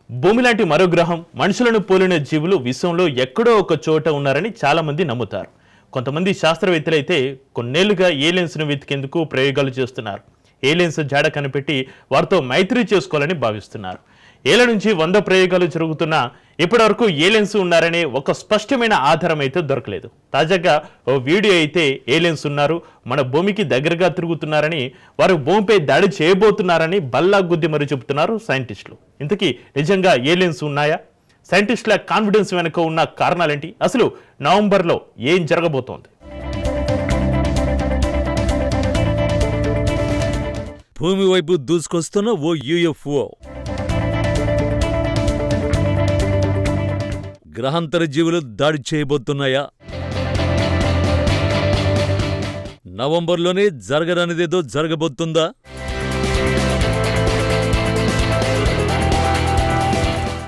భూమి లాంటి మరో గ్రహం మనుషులను పోలిన జీవులు విశ్వంలో ఎక్కడో ఒక చోట ఉన్నారని చాలా మంది నమ్ముతారు. కొంతమంది శాస్త్రవేత్తలైతే కొన్నేళ్లుగా ఏలియన్స్ ను వెతికేందుకు ప్రయోగాలు చేస్తున్నారు. ఏలియన్స్ జాడ కనిపెట్టి వారితో మైత్రి చేసుకోవాలని భావిస్తున్నారు. ఏళ్ల నుంచి 100 ప్రయోగాలు జరుగుతున్నా ఇప్పటివరకు ఏలియన్స్ ఉన్నారనే ఒక స్పష్టమైన ఆధారం అయితే దొరకలేదు. తాజాగా ఓ వీడియో అయితే ఏలియన్స్ ఉన్నారు, మన భూమికి దగ్గరగా తిరుగుతున్నారని, వారు భూమిపై దాడి చేయబోతున్నారని బల్లా గుద్ది మరి చెబుతున్నారు సైంటిస్టులు. ఇంతకీ నిజంగా ఏలియన్స్ ఉన్నాయా? సైంటిస్టుల కాన్ఫిడెన్స్ వెనుక ఉన్న కారణాలేంటి? అసలు నవంబర్లో ఏం జరగబోతోంది? భూమి వైపు దూసుకొస్తున్న ఓ యూఎఫ్ఓ. గ్రహాంతర జీవులు దాడి చేయబోతున్నాయా? నవంబర్లోనే జరగరానిదేదో జరగబోతుందా?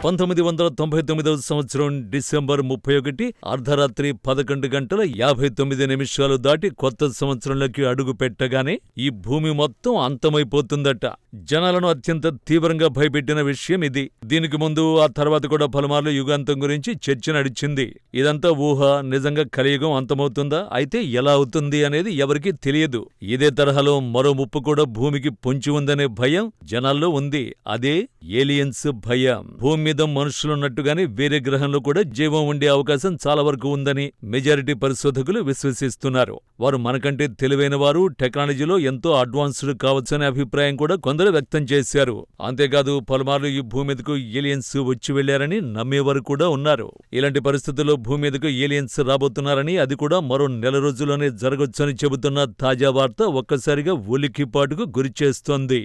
1999వ సంవత్సరం డిసెంబర్ 31 అర్ధరాత్రి 11:59 దాటి కొత్త సంవత్సరంలోకి అడుగు పెట్టగానే ఈ భూమి మొత్తం అంతమైపోతుందట. జనాలను అత్యంత తీవ్రంగా భయపెట్టిన విషయం ఇది. దీనికి ముందు ఆ తర్వాత కూడా పలుమార్లు యుగాంతం గురించి చర్చ నడిచింది. ఇదంతా ఊహ, నిజంగా కలియుగం అంతమవుతుందా? అయితే ఎలా అవుతుంది అనేది ఎవరికీ తెలియదు. ఇదే తరహాలో మరో ముప్పు కూడా భూమికి పొంచి ఉందనే భయం జనాల్లో ఉంది. అదే ఏలియన్స్ భయం. భూమి మీద మనుషులున్నట్టుగానే వేరే గ్రహంలో కూడా జీవం ఉండే అవకాశం చాలా వరకు ఉందని మెజారిటీ పరిశోధకులు విశ్వసిస్తున్నారు. వారు మనకంటే తెలివైన వారు, టెక్నాలజీలో ఎంతో అడ్వాన్స్డ్ కావచ్చనే అభిప్రాయం కూడా కొందరు వ్యక్తం చేశారు. అంతేకాదు పలుమార్లు ఈ భూమి మీదకు ఏలియన్స్ వచ్చి వెళ్లారని నమ్మేవారు కూడా ఉన్నారు. ఇలాంటి పరిస్థితుల్లో భూమి మీదకు ఏలియన్స్ రాబోతున్నారని, అది కూడా మరో నెల రోజుల్లోనే జరగొచ్చని చెబుతున్న తాజా వార్త ఒక్కసారిగా ఉలిక్కిపాటుకు గురిచేస్తోంది.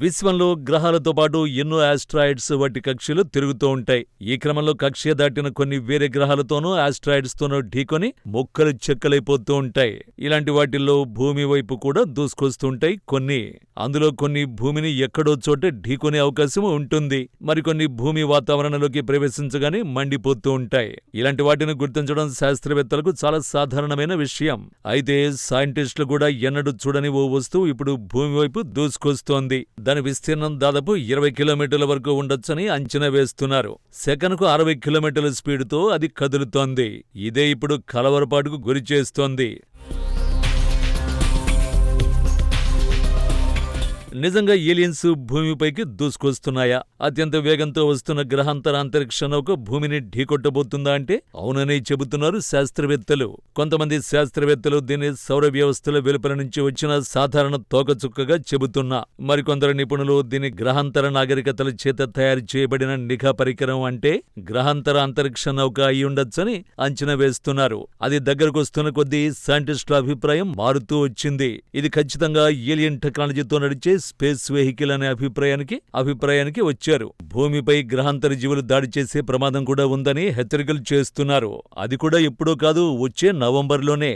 విశ్వంలో గ్రహాలతో పాటు ఎన్నో ఆస్ట్రాయిడ్స్ వాటి కక్షలు తిరుగుతూ ఉంటాయి. ఈ క్రమంలో కక్ష దాటిన కొన్ని వేరే గ్రహాలతోనూ ఆస్ట్రాయిడ్స్తోనూ ఢీకొని మొక్కలు చెక్కలైపోతూ ఉంటాయి. ఇలాంటి వాటిల్లో భూమి వైపు కూడా దూసుకొస్తుంటాయి కొన్ని. అందులో కొన్ని భూమిని ఎక్కడో చోట ఢీకొనే అవకాశం ఉంటుంది. మరికొన్ని భూమి వాతావరణంలోకి ప్రవేశించగానే మండిపోతూ ఉంటాయి. ఇలాంటి వాటిని గుర్తించడం శాస్త్రవేత్తలకు చాలా సాధారణమైన విషయం. అయితే సైంటిస్టులు కూడా ఎన్నడూ చూడని ఓ వస్తువు ఇప్పుడు భూమి వైపు దూసుకొస్తోంది. దాని విస్తీర్ణం దాదాపు 20 కిలోమీటర్ల వరకు ఉండొచ్చని అంచనా వేస్తున్నారు. సెకనుకు 60 కిలోమీటర్ల స్పీడుతో అది కదులుతోంది. ఇదే ఇప్పుడు కలవరపాటుకు గురిచేస్తోంది. నిజంగా ఏలియన్స్ భూమిపైకి దూసుకొస్తున్నాయా? అత్యంత వేగంతో వస్తున్న గ్రహాంతర అంతరిక్ష నౌక భూమిని ఢీకొట్టబోతుందా అంటే అవునని చెబుతున్నారు శాస్త్రవేత్తలు. కొంతమంది శాస్త్రవేత్తలు దీన్ని సౌర వ్యవస్థల వెలుపల నుంచి వచ్చిన సాధారణ తోకచుక్కగా చెబుతున్నా, మరికొందరు నిపుణులు దీన్ని గ్రహాంతర నాగరికతల చేత తయారు చేయబడిన నిఘా పరికరం అంటే గ్రహాంతర అంతరిక్ష నౌక అయి ఉండొచ్చని అంచనా వేస్తున్నారు. అది దగ్గరకొస్తున్న కొద్దీ సైంటిస్టుల అభిప్రాయం మారుతూ వచ్చింది. ఇది ఖచ్చితంగా ఏలియన్ టెక్నాలజీతో నడిచే స్పేస్ వెహికల్ అనే అభిప్రాయానికి వచ్చారు. భూమిపై గ్రహాంతర జీవులు దాడి చేసే ప్రమాదం కూడా ఉందని హెచ్చరికలు చేస్తున్నారు. అది కూడా ఎప్పుడో కాదు, వచ్చే నవంబర్లోనే.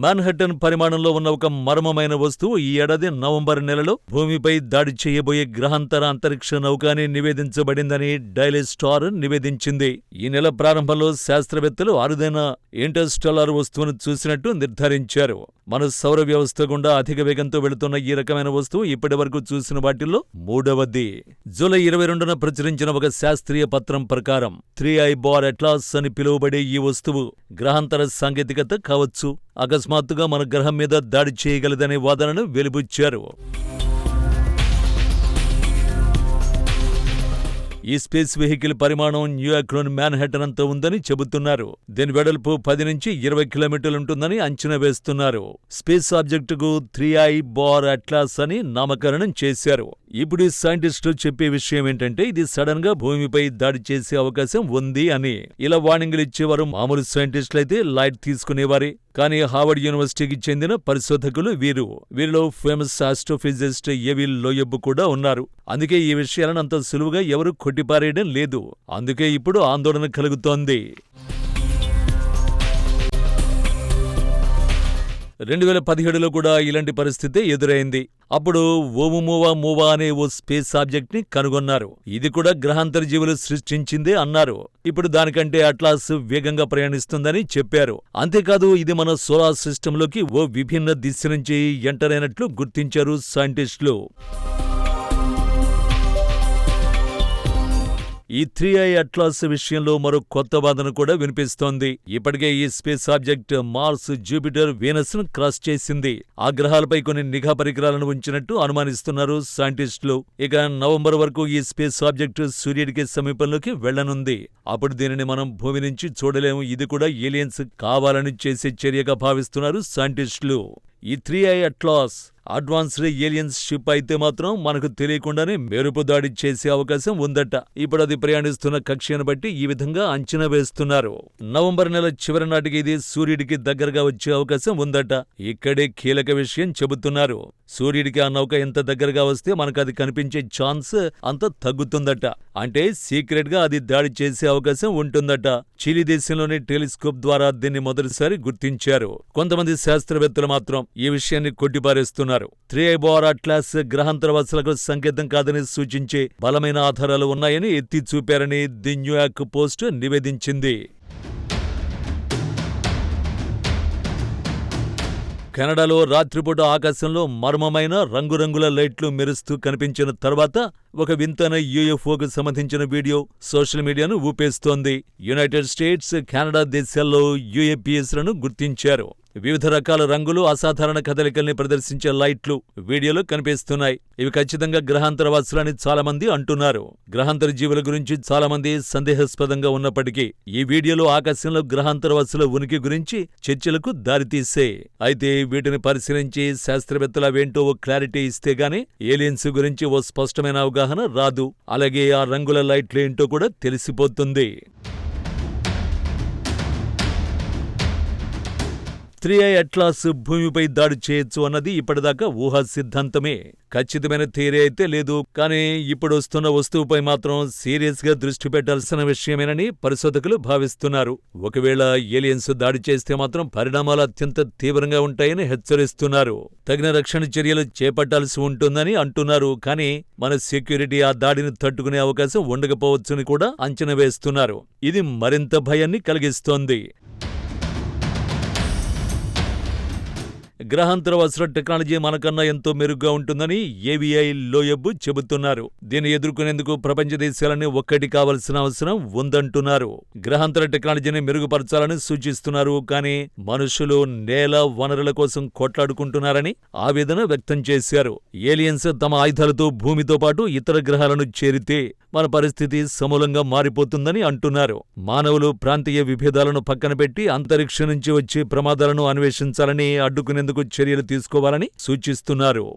మాన్హట్టన్ పరిమాణంలో ఉన్న ఒక మర్మమైన వస్తువు ఈ ఏడాది నవంబర్ నెలలో భూమిపై దాడి చేయబోయే గ్రహాంతర అంతరిక్ష నౌక అని నివేదించబడిందని డైలీ స్టార్ నివేదించింది. ఈ నెల ప్రారంభంలో శాస్త్రవేత్తలు అరుదైన ఇంటర్స్టెల్లార్ వస్తువును చూసినట్టు నిర్ధారించారు. మన సౌర వ్యవస్థ గుండా అధిక వేగంతో వెళుతున్న ఈ రకమైన వస్తువు ఇప్పటి వరకు చూసిన వాటిల్లో మూడవది. జూలై 22న ప్రచురించిన ఒక శాస్త్రీయ పత్రం ప్రకారం 3I బార్ అట్లాస్ అని పిలువబడే ఈ వస్తువు గ్రహాంతర సాంకేతికత కావచ్చు. అకస్మాత్తుగా మన గ్రహం మీద దాడి చేయగలదనే వాదనను వెలిబుచ్చారు. ఈ స్పేస్ వెహికల్ పరిమాణం న్యూయార్క్లోని మ్యాన్హాటన్ అంతా ఉందని చెబుతున్నారు. దీని వెడల్పు 10 నుంచి 20 కిలోమీటర్లుంటుందని అంచనా వేస్తున్నారు. స్పేస్ ఆబ్జెక్టుకు 3I బార్ అట్లాస్ అని నామకరణం చేశారు. ఇప్పుడు ఈ సైంటిస్టులు చెప్పే విషయం ఏంటంటే ఇది సడన్ గా భూమిపై దాడి చేసే అవకాశం ఉంది అని. ఇలా వార్నింగ్లు ఇచ్చేవారు మామూలు సైంటిస్టులైతే లైట్ తీసుకునేవారే. కానీ హార్వర్డ్ యూనివర్సిటీకి చెందిన పరిశోధకులు వీరిలో ఫేమస్ ఆస్ట్రోఫిజిస్ట్ ఎవిల్ లోయబ్ కూడా ఉన్నారు. అందుకే ఈ విషయాలను అంత సులువుగా ఎవరూ కొట్టిపారేయడం లేదు. అందుకే ఇప్పుడు ఆందోళన కలుగుతోంది. 2017లో కూడా ఇలాంటి పరిస్థితే ఎదురైంది. అప్పుడు ఓముమూవా అనే ఓ స్పేస్ ఆబ్జెక్ట్ ని కనుగొన్నారు. ఇది కూడా గ్రహాంతర జీవులు సృష్టించిందే అన్నారు. ఇప్పుడు దానికంటే అట్లాస్ వేగంగా ప్రయాణిస్తుందని చెప్పారు. అంతేకాదు ఇది మన సోలార్ సిస్టంలోకి ఓ విభిన్న దిశ నుంచి ఎంటర్ అయినట్లు గుర్తించారు సైంటిస్టులు. ఈ 3i అట్లాస్ విషయంలో మరో కొత్త వాదన కూడా వినిపిస్తోంది. ఇప్పటికే ఈ space object Mars, Jupiter, Venus ను క్రాస్ చేసింది. ఆ గ్రహాలపై కొన్ని నిఘా పరికరాలను ఉంచినట్టు అనుమానిస్తున్నారు సైంటిస్టులు. ఇక నవంబర్ వరకు ఈ స్పేస్ ఆబ్జెక్ట్ సూర్యుడికి సమీపంలోకి వెళ్లనుంది. అప్పుడు దీనిని మనం భూమి నుంచి చూడలేము. ఇది కూడా ఏలియన్స్ కావాలని చేసే చర్యగా భావిస్తున్నారు సైంటిస్టులు. ఈ 3i atlas advanced aliens ship అయితే మాత్రం మనకు తెలియకుండానే మెరుపు దాడి చేసే అవకాశం ఉందట. ఇప్పుడు అది ప్రయాణిస్తున్న కక్ష్యను బట్టి ఈ విధంగా అంచనా వేస్తున్నారు. నవంబర్ నెల చివరి నాటికి ఇది సూర్యుడికి దగ్గరగా వచ్చే అవకాశం ఉందట. ఇక్కడే కీలక విషయం చెబుతున్నారు. సూర్యుడికి ఆ నౌక ఎంత దగ్గరగా వస్తే మనకు అది కనిపించే ఛాన్స్ అంత తగ్గుతుందట. అంటే సీక్రెట్ గా అది దాడి చేసే అవకాశం ఉంటుందట. చిలీ దేశంలోని టెలిస్కోప్ ద్వారా దీన్ని మొదటిసారి గుర్తించారు. కొంతమంది శాస్త్రవేత్తలు మాత్రం ఈ విషయాన్ని కొట్టిపారేస్తున్నారు. 3i అట్లాస్ గ్రహాంతరవాసులకు సంకేతం కాదని సూచించే బలమైన ఆధారాలు ఉన్నాయని ఎత్తి చూపారని ది న్యూయార్క్ పోస్ట్ నివేదించింది. కెనడాలో రాత్రిపూట ఆకాశంలో మర్మమైన రంగురంగుల లైట్లు మెరుస్తూ కనిపించిన తర్వాత ఒక వింతైన యూఎఫ్ఓకు సంబంధించిన వీడియో సోషల్ మీడియాను ఊపేస్తోంది. యునైటెడ్ స్టేట్స్, కెనడా దేశాల్లో యూఏపీఎస్లను గుర్తించారు. వివిధ రకాల రంగులు, అసాధారణ కదలికల్ని ప్రదర్శించే లైట్లు వీడియోలో కనిపిస్తున్నాయి. ఇవి ఖచ్చితంగా గ్రహాంతరవాసులని చాలామంది అంటున్నారు. గ్రహాంతర జీవుల గురించి చాలామంది సందేహాస్పదంగా ఉన్నప్పటికీ ఈ వీడియోలో ఆకాశంలో గ్రహాంతరవాసుల ఉనికి గురించి చర్చలకు దారితీసే. అయితే వీటిని పరిశీలించి శాస్త్రవేత్తలు అవేంటో ఓ క్లారిటీ ఇస్తే గానీ ఏలియన్స్ గురించి ఓ స్పష్టమైన అవగాహన రాదు. అలాగే ఆ రంగుల లైట్లేంటో కూడా తెలిసిపోతుంది. 3i అట్లాస్ భూమిపై దాడి చేయొచ్చు అన్నది ఇప్పటిదాకా ఊహా సిద్ధాంతమే. ఖచ్చితమైన థియరీ అయితే లేదు. కానీ ఇప్పుడు వస్తున్న వస్తువుపై మాత్రం సీరియస్ గా దృష్టి పెట్టాల్సిన విషయమేనని పరిశోధకులు భావిస్తున్నారు. ఒకవేళ ఏలియన్స్ దాడి చేస్తే మాత్రం పరిణామాలు అత్యంత తీవ్రంగా ఉంటాయని హెచ్చరిస్తున్నారు. తగిన రక్షణ చర్యలు చేపట్టాల్సి ఉంటుందని అంటున్నారు. కానీ మన సెక్యూరిటీ ఆ దాడిని తట్టుకునే అవకాశం ఉండకపోవచ్చని కూడా అంచనా వేస్తున్నారు. ఇది మరింత భయాన్ని కలిగిస్తోంది. గ్రహాంతరవాసుల టెక్నాలజీ మనకన్నా ఎంతో మెరుగ్గా ఉంటుందని ఏవిఐ లోయబ్ చెబుతున్నారు. దీన్ని ఎదుర్కొనేందుకు ప్రపంచ దేశాలన్నీ ఒక్కటి కావాల్సిన అవసరం ఉందంటున్నారు. గ్రహాంతర టెక్నాలజీని మెరుగుపరచాలని సూచిస్తున్నారు. కానీ మనుషులు నేల వనరుల కోసం కొట్లాడుకుంటున్నారని ఆవేదన వ్యక్తం చేశారు. ఏలియన్స్ తమ ఆయుధాలతో భూమితో పాటు ఇతర గ్రహాలను చేరితే మన పరిస్థితి సమూలంగా మారిపోతుందని అంటున్నారు. మానవులు ప్రాంతీయ విభేదాలను పక్కన పెట్టి అంతరిక్షం నుంచి వచ్చే ప్రమాదాలను అన్వేషించాలని, అడ్డుకునేందుకు చర్యలు తీసుకోవాలని సూచిస్తున్నారు.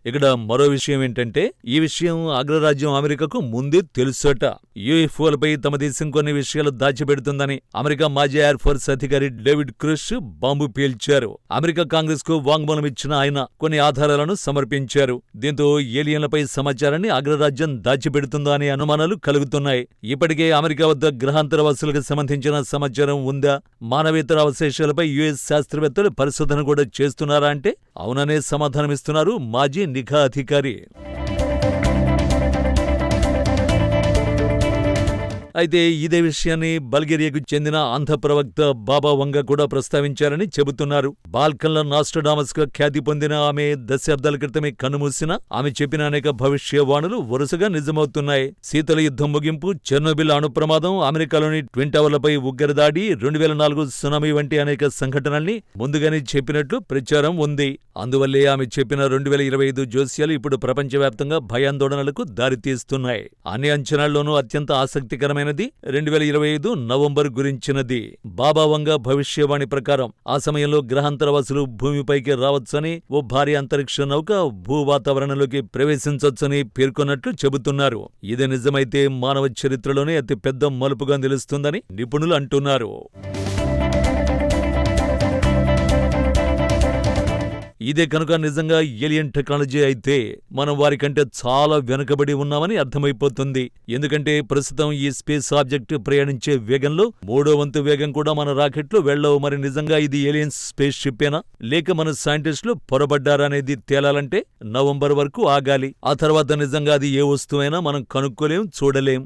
ఇక్కడ మరో విషయం ఏంటంటే, ఈ విషయం అగ్రరాజ్యం అమెరికాకు ముందే తెలుసట. యూఎఫ్ఓలపై తమ దేశం కొన్ని విషయాలు దాచిపెడుతుందని అమెరికా మాజీ ఎయిర్ ఫోర్స్ అధికారి డేవిడ్ క్రుష్ బాంబు పేల్చారు. అమెరికా కాంగ్రెస్ కు వాంగ్మూలం ఇచ్చిన ఆయన కొన్ని ఆధారాలను సమర్పించారు. దీంతో ఏలియన్లపై సమాచారాన్ని అగ్రరాజ్యం దాచిపెడుతుందా అనే అనుమానాలు కలుగుతున్నాయి. ఇప్పటికే అమెరికా వద్ద గ్రహాంతరవాసులకు సంబంధించిన సమాచారం ఉందా? మానవేతర అవశేషాలపై యుఎస్ శాస్త్రవేత్తలు పరిశోధన కూడా చేస్తున్నారా అంటే అవుననే సమాధానమిస్తున్నారు మాజీ నిఘా అధికారి. అయితే ఇదే విషయాన్ని బల్గేరియాకు చెందిన అంధ ప్రవక్త బాబా వంగ కూడా ప్రస్తావించారని చెబుతున్నారు. బాల్కన్ల నాస్ట్రడామస్ గా ఖ్యాతి పొందిన ఆమె దశాబ్దాల క్రితమే కన్నుమూసిన ఆమె చెప్పిన అనేక భవిష్యవాణులు వరుసగా నిజమవుతున్నాయి. శీతల యుద్ధం ముగింపు, చెర్నోబిల్ అణు ప్రమాదం, అమెరికాలోని ట్విన్ టవర్లపై ఉగ్రదాడి, 2004 సునామీ వంటి అనేక సంఘటనల్ని ముందుగానే చెప్పినట్లు ప్రచారం ఉంది. అందువల్లే ఆమె చెప్పిన 2025 జోస్యాలు ఇప్పుడు ప్రపంచవ్యాప్తంగా భయాందోళనలకు దారితీస్తున్నాయి. అన్ని అంచనాల్లోనూ అత్యంత ఆసక్తికరమైనది 2025 నవంబర్ గురించినది. బాబా వంగ భవిష్యవాణి ప్రకారం ఆ సమయంలో గ్రహాంతరవాసులు భూమిపైకి రావచ్చని, ఓ భారీ అంతరిక్ష నౌక భూ వాతావరణంలోకి ప్రవేశించొచ్చని పేర్కొన్నట్లు చెబుతున్నారు. ఇది నిజమైతే మానవ చరిత్రలోనే అతి పెద్ద మలుపుగా నిలుస్తుందని నిపుణులు అంటున్నారు. ఇదే కనుక నిజంగా ఏలియన్ టెక్నాలజీ అయితే మనం వారికంటే చాలా వెనుకబడి ఉన్నామని అర్థమైపోతుంది. ఎందుకంటే ప్రస్తుతం ఈ స్పేస్ ఆబ్జెక్ట్ ప్రయాణించే వేగంలో 3వ వంతు వేగం కూడా మన రాకెట్లు వెళ్ళవు. మరి నిజంగా ఇది ఏలియన్స్ స్పేస్ షిప్పేనా లేక మన సైంటిస్టులు పొరబడ్డారా అనేది తేలాలంటే నవంబర్ వరకు ఆగాలి. ఆ తర్వాత నిజంగా అది ఏ వస్తువైనా మనం కనుక్కోలేం, చూడలేం.